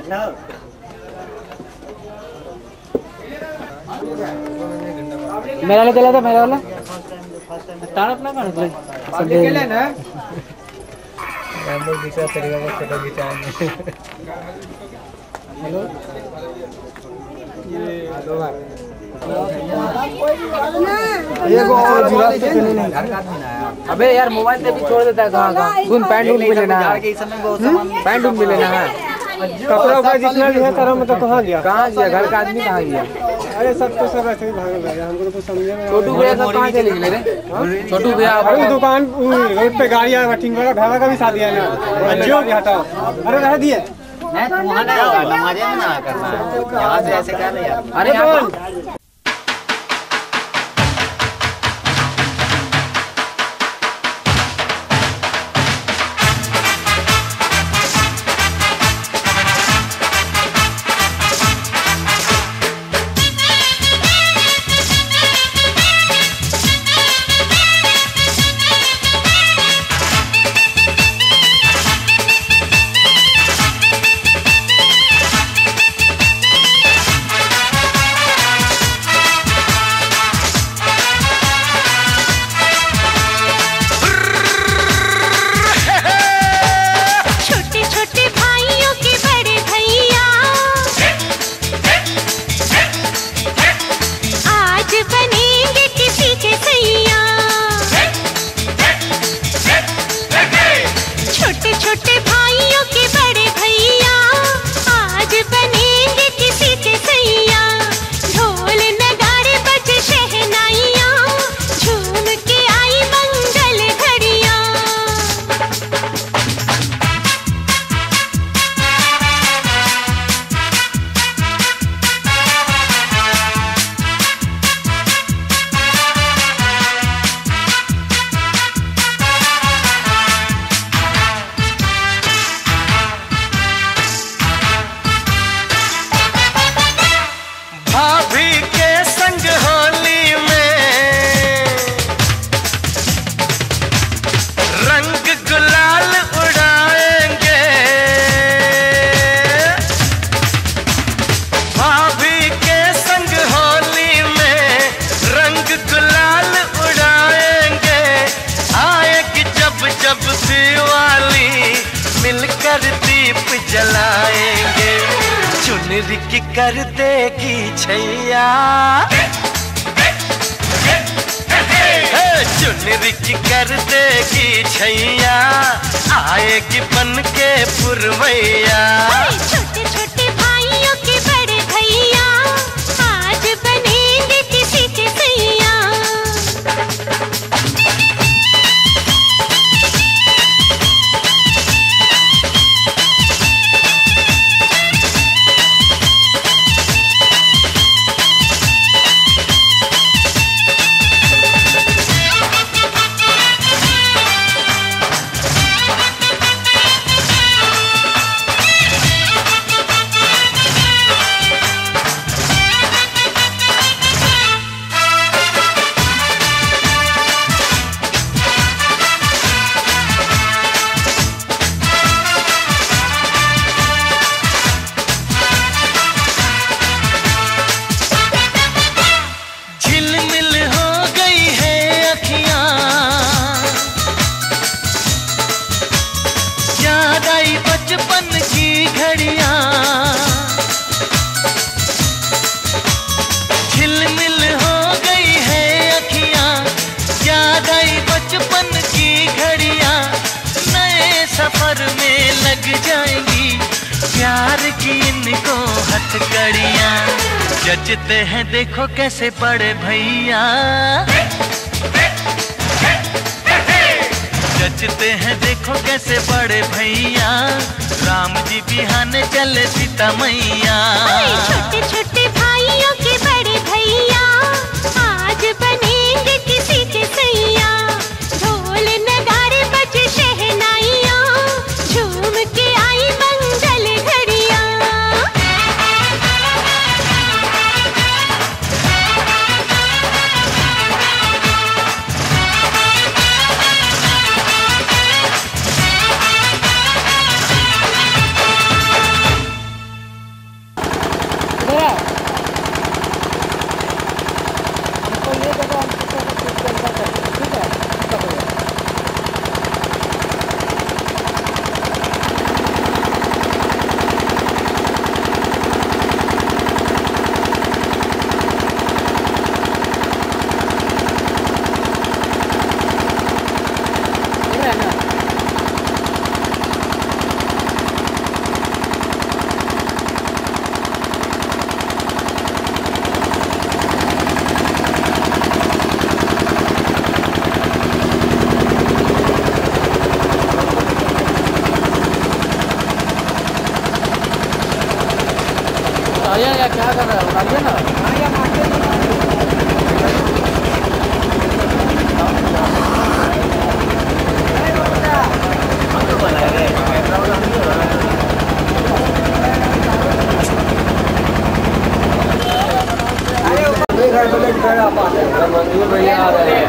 मेरा वाला चला था, मेरा वाला स्टार्ट अपना कर दो संडे के लिए ना रैंबो दिखा तरीका का फोटो खिंचाएंगे। हेलो ये दो बार ये को जुरा से चले नहीं। अबे यार मोबाइल से भी छोड़ देता है। कहाँ गुन पैंट उन मिले ना, पैंट उन मिले ना, कपड़ा का जितना भी है तारा मतलब कहाँ गया, कहाँ गया, घर का आदमी कहाँ गया। अरे सब तो सब ऐसे ही भाग गए, हमको तो समझे में। छोटू भैया सब कहाँ चले गए रे? छोटू भैया अरे दुकान रोड पे गाड़ी आ टिंग वाला ढाबा का भी साथ दिया ना, जो भी हटाओ। अरे रह दिए मैं तो वहां ना होगा, नमाज़ में ना करना यहां से ऐसे कर यार। अरे बोल जलाएंगे, चुनरी की कर देगी छैया, चुनरी की कर देगी छैया, आएगी बन के पुरवैया। छोटे छोटे भाइयों के बड़े भैया आज बनेंगे किसी के सैया। बचपन की घड़ियां झिलमिल हो गई है अखियां, याद आई बचपन की घड़ियां, नए सफर में लग जाएंगी प्यार की इनको हथकड़ियां। जचते हैं देखो कैसे बड़े भैया, जचते हैं देखो कैसे बड़े भैया, राम जी बिहाने चले सीता मैया। छोटे छोटे भाइयों के बड़े भैया आज बनेंगे किसी के सैया। ढोल नगाड़े बजे शहनाइयाँ, झूम के आई मंगल घड़ियाँ। क्या कर रहा है बताइए ना। मंजूर भैया आ रहे हैं।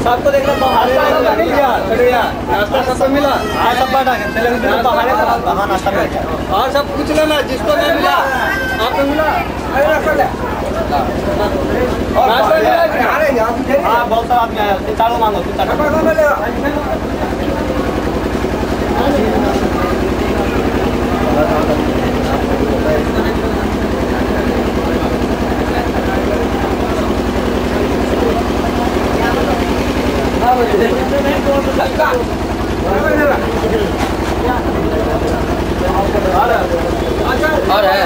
सबको देखना नाश्ता सबको मिला। और सब पूछ लेना जिसको नहीं मिला आपको मिला। हाँ बहुत सारा आदमी आया। चारों मांगो और है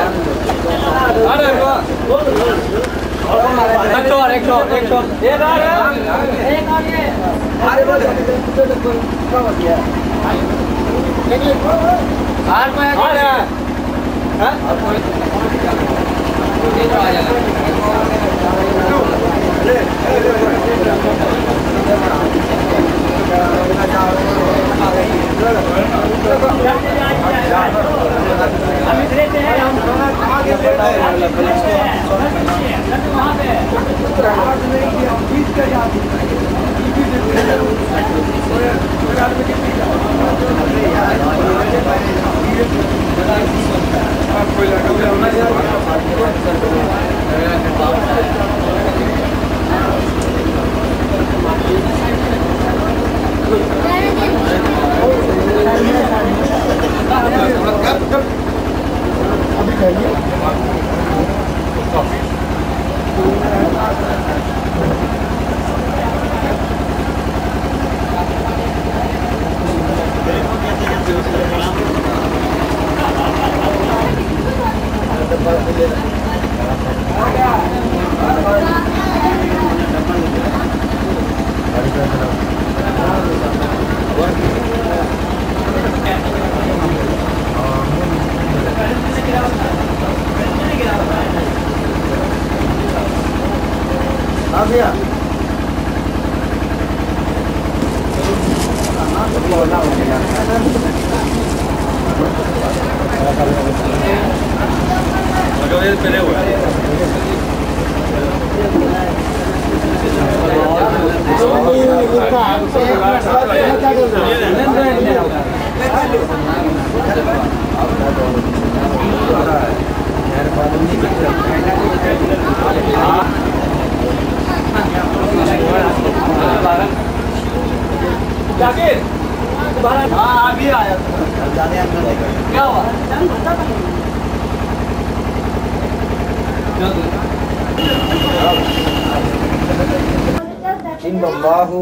इन्नल्लाहु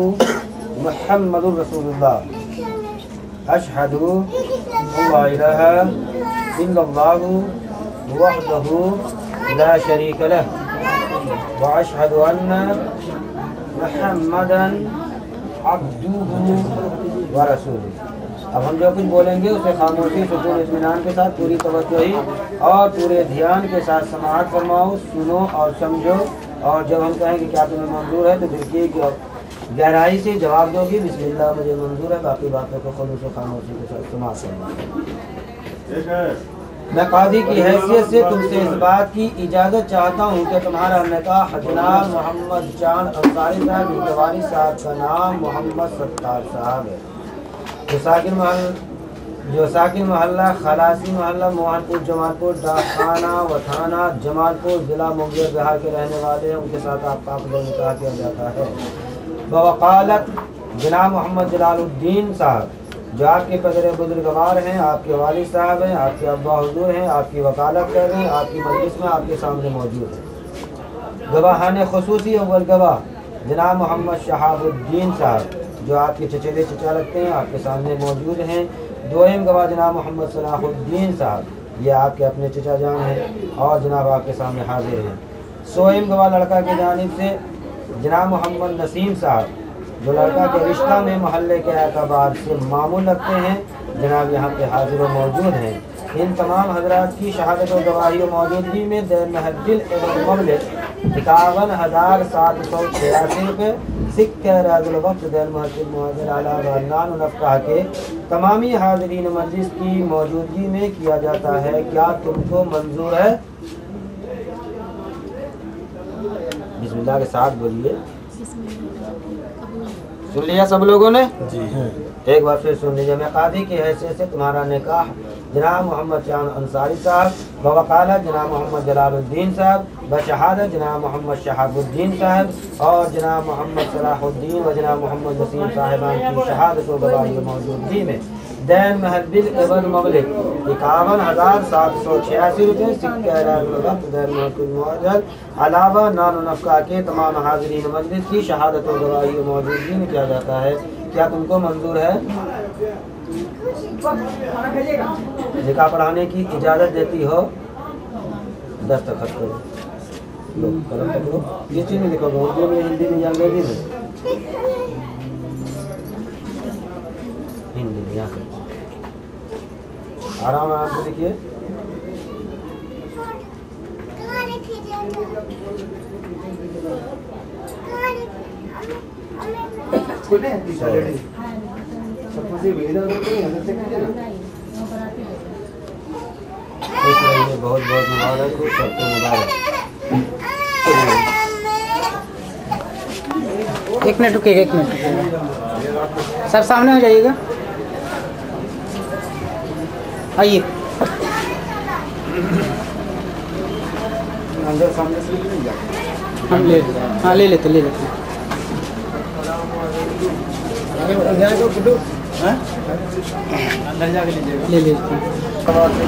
मुहम्मदुर रसूलुल्लाह अशहदु अल्ला इलाहा इल्लल्लाहु वहदहु ला शरीका लह व अशहदु अन्ना मुहम्मदन अब्दुहु व रसूलुहु। अब हम जो कुछ बोलेंगे उसे खामोशी सुकून इत्मीनान के साथ पूरी तवज्जोही और पूरे ध्यान के साथ समाअत फरमाओ, सुनो और समझो। और जब हम कहें कि क्या तुम्हें मंजूर है तो दिल की गहराई से जवाब दोगी बिस्मिल्लाह मुझे मंजूर है। बाकी बातों को खुद उसे खामोशी के साथ समाअत फरमाओ। मैं कादी की हैसियत से तुमसे इस बात की इजाज़त चाहता हूँ कि तुम्हारा निकाह जनाब मोहम्मद जान अंसारी साहब के वारिस साहब का नाम मोहम्मद सत्तार साहब है جو ساکن محلہ خلاصی محلہ موہن پور جمال پور ڈاکخانہ و تھانہ جمال پور ضلع مونگیر بہار کے رہنے والے ہیں، ان کے ساتھ آپ کا نکاح کیا جاتا ہے۔ بوقالت جناب محمد جلال الدین صاحب جو آپ کے قدر بزرگوار ہیں، آپ کے والد صاحب ہیں، آپ کے ابا حضور ہیں، آپ کی وکالت کر رہے ہیں، آپ کی مجلس میں آپ کے سامنے موجود ہیں۔ گواہان خصوصی اول گواہ جناب محمد شہاب الدین صاحب جو آپ کے چچیرے چچا لگتے ہیں، آپ کے سامنے موجود ہیں۔ دوئم گواہ جناب محمد صلاح الدین صاحب، یہ آپ کے اپنے چچا جان ہیں اور جناب آپ کے سامنے حاضر ہیں۔ سوئم گواہ لڑکا کی جانب سے جناب محمد نسیم صاحب جو لڑکا کے رشتہ میں محلے کے اعتبار سے معمول رکھتے ہیں، جناب یہاں پہ حاضر و موجود ہیں۔ ان تمام حضرات کی شہادت و گواہی و موجودگی میں دیر محدل مبلغ 51,786 روپے سکہ راز الوقت دیر محدل معذر علاوہ نان و نفقہ کے تمامی حاضرین مجلس کی موجودگی میں کیا جاتا ہے۔ کیا تم کو منظور ہے؟ بسم اللہ کے ساتھ بولیے۔ سن لیا سب لوگوں نے؟ جی ایک بار پھر سن لیجیے۔ میں قاضی کی حیثیت سے تمہارا نکاح جناب محمد چاند انصاری صاحب بوکالت جناب محمد جلال الدین صاحب بشہادت جناب محمد شہاب الدین صاحب اور جناب محمد صلاح الدین و جناب محمد نسیم صاحبان کی شہادت و گواہی موجودگی میں دین محدل عوض مبلغ 51,786 روپے سکہ راز الوقت دین محدل معذر علاوہ نان و نفقہ کے تمام حاضرین مجلس کی شہادت و گواہی موجودگی میں کیا جاتا ہے۔ کیا تم کو منظور ہے؟ نکاح پڑھانے کی اجازت دیتی ہو؟ دستخط کرو، لو قلم پکڑو، یہ چیز میں لکھو گا اردو میں، ہندی میں یا انگریزی میں؟ ہندی میں، یہاں سے آرام آرام سے لکھیے۔ بہت بہت مبارک ہو، سب کو مبارک۔ ایک منٹ رکیے گا، ایک منٹ رکیے گا، سب سامنے ہو جائیے گا، آئیے۔ ہم لے لیتے لے لیتے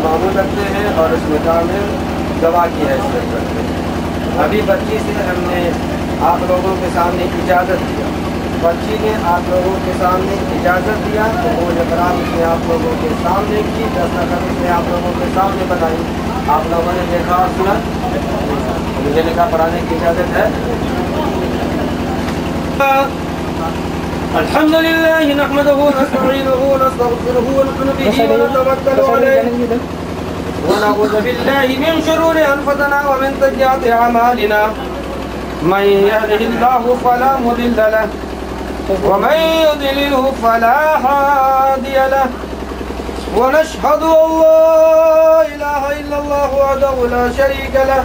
معمول رکھتے ہیں اور اس نکاح میں گواہ کی حیثیت رکھتے ہیں۔ ابھی بچی سے ہم نے آپ لوگوں کے سامنے اجازت دیا، بچی نے آپ لوگوں کے سامنے اجازت دیا تو وہ اقرار اس نے آپ لوگوں کے سامنے کی، دستخط اس نے آپ لوگوں کے سامنے بنائی، آپ لوگوں نے دیکھا اور سنا۔ مجھے نکاح پڑھانے کی اجازت ہے؟ الحمد لله نحمده ونستعينه ونستغفره ونؤمن به ونتوكل عليه ونعوذ بالله من شرور انفسنا ومن سيئات اعمالنا من يهده الله فلا مضل له ومن يضلل فلا هادي له ونشهد ان لا اله الا الله وحده لا شريك له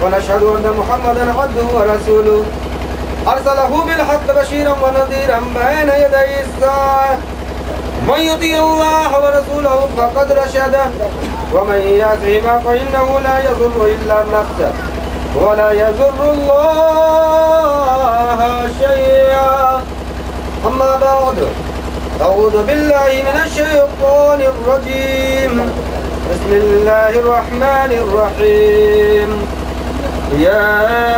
ونشهد ان محمدا عبده ورسوله أرسله بالحق بشيرا ونذيرا بين يدي الساعة من يطيع الله ورسوله فقد رشد ومن يعصهما فإنه لا يضر إلا نفسه ولا يضر الله شيئا أما بعد أعوذ بالله من الشيطان الرجيم بسم الله الرحمن الرحيم يا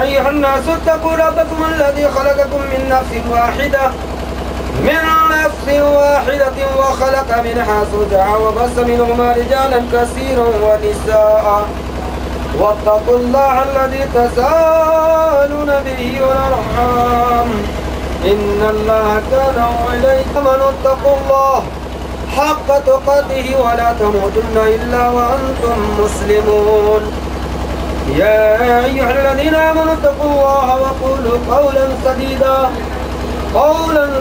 أيها الناس اتقوا ربكم الذي خلقكم من نفس واحدة وخلق منها زوجها وبث منهما رجالا كثيرا ونساء واتقوا الله الذي تساءلون به والأرحام إن الله كان عليكم اتقوا الله حق تقاته ولا تموتن إلا وأنتم مسلمون يا أيها الذين آمنوا اتقوا الله وقولوا قولا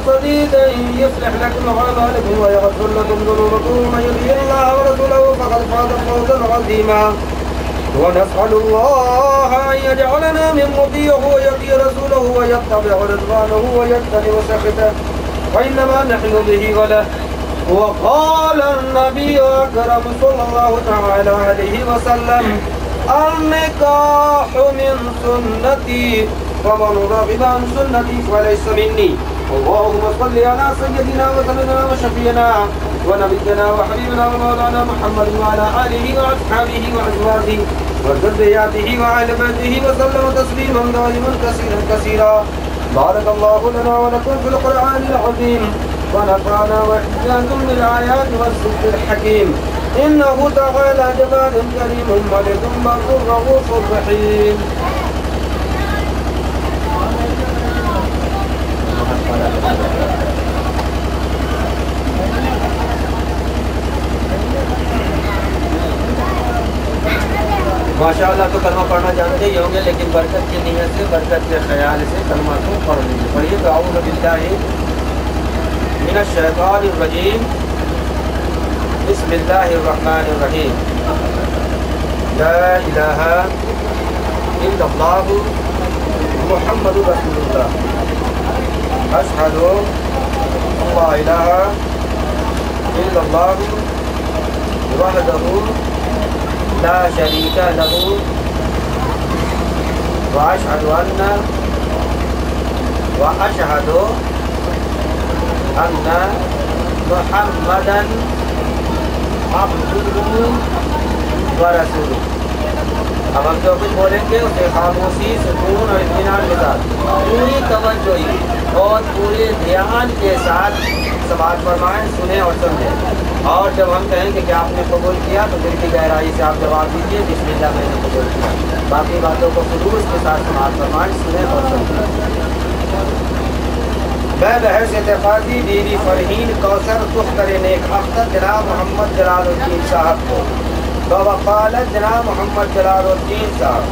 سديدا يصلح لكم أعمالكم ويغفر لكم ذنوبكم ومن يطع الله ورسوله فقد فاز فوزا عظيما ونسأل الله أن يجعلنا من مطيعه ويطيع رسوله ويتبع رضوانه ويجتنب سخطه فإنما نحن به وله وقال النبي أكرم صلى الله تعالى عليه وسلم النكاح من سنتي فمن رغب عن سنتي فليس مني اللهم صل على سيدنا وسيدنا وشفينا ونبينا وحبيبنا ومولانا محمد وعلى آله وأصحابه وأزواجه وذرياته وأهل بيته وسلم تسليما دائما كثيرا كثيرا. بارك الله لنا ولكم في القرآن العظيم ونفعنا وإياكم بالآيات والذكر الحكيم. إنه تعالى جواد كريم ملك بر رؤوف رحيم. माशाअल्लाह तो कलमा पढ़ना जानते ही होंगे, लेकिन बरकत की नीयत से, बरकत के ख्याल से कलमा को पढ़ लीजिए. पढ़िए तो अऊज़ु बिल्लाहि मिनश शैतानिर रजीम बिस्मिल्लाहिर रहमानिर रहीम. ला इलाहा इल्लल्लाह मुहम्मदुर रसूलुल्लाह अशहदु अल्ला इलाहा इल्लल्लाह वहदहु ला शरीका लहू व अशहदु अन्ना मुहम्मदन अब्दुहु व रसूलुहु. अब हम जो कुछ बोलेंगे उसे खामोशी, सुकून और इत्मीनान के साथ पूरी तवज्जोही और पूरे ध्यान के साथ समाअत फरमाएं, सुने और समझें. और जब हम कहेंगे कि आपने कबूल किया तो दिल की गहराई से आप जवाब दीजिए बिस्मिल्लाह मैंने कबूल किया. बाकी बातों को खुलूस के साथ समाअत फरमाएं, सुने और समझें. मैं बहस इत्तेफाकी बीवी फरहीन कौसर तुख्तर नेक अख्तर जनाब मोहम्मद जलालुद्दीन साहब को बवकालत जनाब मोहम्मद जलालुद्दीन साहब.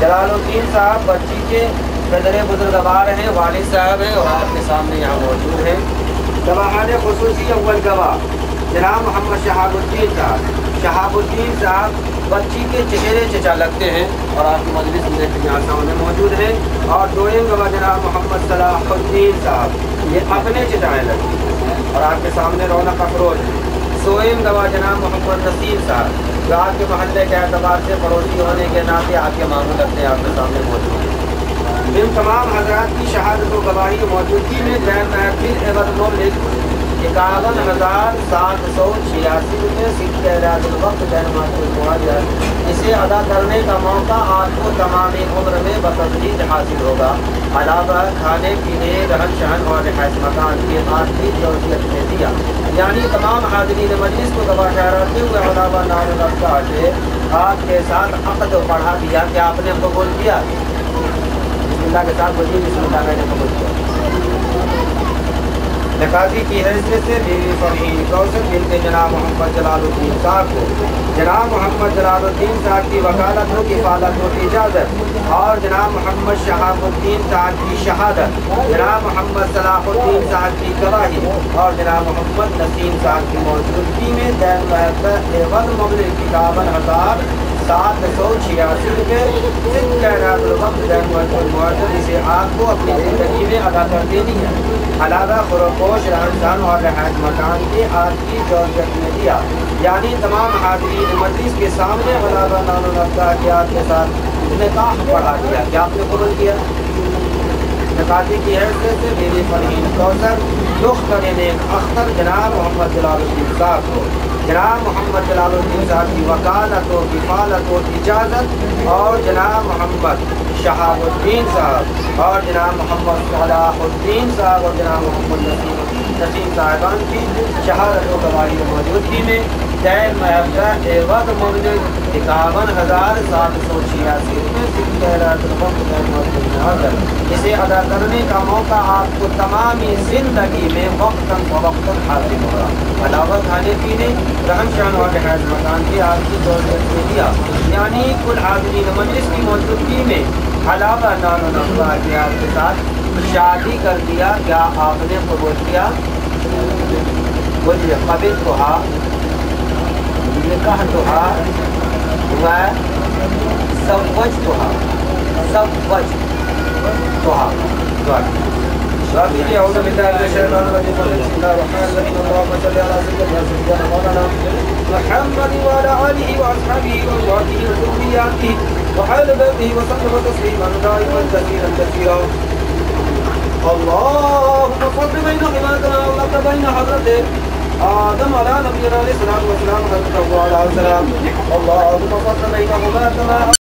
जलालुद्दीन साहब बच्ची के सदर बुजुर्गवार हैं, वालिद साहब हैं और आपके सामने यहाँ मौजूद हैं. गवाहान खुसूसी अव्वल गवाह जनाब मोहम्मद शहाबुद्दीन साहब. शहाबुद्दीन साहब बच्ची के चचेरे चचा लगते हैं और आपकी मजलिस में यहाँ सामने मौजूद हैं. और दोयम गवाह जनाब मोहम्मद सलाहुद्दीन साहब, ये अपने चचाएँ लगते हैं और आपके सामने रौनक अफरोज हैं. सोएम गवाह जनाब मोहम्मद नसीम साहब, जो आपके महल्ले के एतबार से पड़ोसी होने के नाते आपके मामूल अपने आपके सामने मौजूद हैं. इन तमाम हजरात की शहादत व गवाही मौजूदगी में जैन महफिल एवं मौलिक 51,786 रुपये सिक्के इसे अदा करने का मौका आपको तमाम उम्र में बतदरीज हासिल होगा. अलावा खाने पीने, रहन सहन और रिहाइश मकान के आखिरी जरूरत में दिया. यानी तमाम हाज़रीन मजलिस को गवाह ठहराते हुए अलावा नाम रफ्ता से आपके साथ अक़द पढ़ा दिया कि आपने कबूल किया. बिस्मिल्लाह के साथ बोलिए बिस्मिल्लाह मैंने कबूल किया. नकाजी की हैसियत से बीवी फरहीन कौसर बिनते जनाब मोहम्मद जलालुद्दीन साहब को जनाब मोहम्मद जलालुद्दीन साहब की वकालत हो, किफ़ालत हो, इजाज़त और जनाब मोहम्मद शहाबुद्दीन साहब की शहादत, जनाब मोहम्मद सलाहुद्दीन साहब की गवाही और जनाब मोहम्मद नसीम साहब की मौजूदगी में दैन एवं मबलग़ 51,786 रुपये इसे आपको अपनी ज़िंदगी में अदा कर देनी है. अलावा खुरपोश रहन सहन और रिहाइश मकान के आखिरी जरूरत में दिया. यानी तमाम हाज़रीन मजलिस के सामने अलावा नानो नफ्ता के आपके साथ निकाह पढ़ा दिया कि आपने कबूल किया. नकाजी की हैसियत से बीवी फरहीन कौसर दुख्तर नेक अख्तर जनाब मोहम्मद जलालुद्दीन साहब को जनाब मोहम्मद जलालुद्दीन साहब की वकालत व किफ़ालत व इजाज़त और जनाब मोहम्मद शहाबुद्दीन साहब और जनाब मोहम्मद सलाहुद्दीन साहब और जनाब मोहम्मद नसीम साहबान की शहादत व गवाही मौजूदगी में दैन महफ़ा एवज़ मबलग़ 51,786 रुपये इसे अदा करने का मौका आपको तमामी ज़िंदगी में वक्तन फ़वक्तन हासिल होगा. अलावा खाने पीने, रहन सहन और रिहाइश मकान की आपकी ज़रूरत में दिया. यानी कुल हाज़रीन मजलिस की मौजूदगी में अलावा नानो नफ्ता के आपके साथ शादी कर दिया. क्या आपने कबूल किया? बोलिए कबिल तो हा निकाह तो हा व सवज तो हा सवज तो हा. باقي أعوذ بالله من الشيطان الرجيم بسم الله الرحمن الرحيم اللهم صل على سيدنا مولانا محمد وعلى آله وأصحابه وأزواجه وذرياته وآل بيته وسلم تسليما دائما كثيرا كثيرا اللهم صل بين عبادنا ولا بين حضرة آدم على نبينا عليه الصلاة والسلام وعلى آله السلام اللهم صل بينهما كما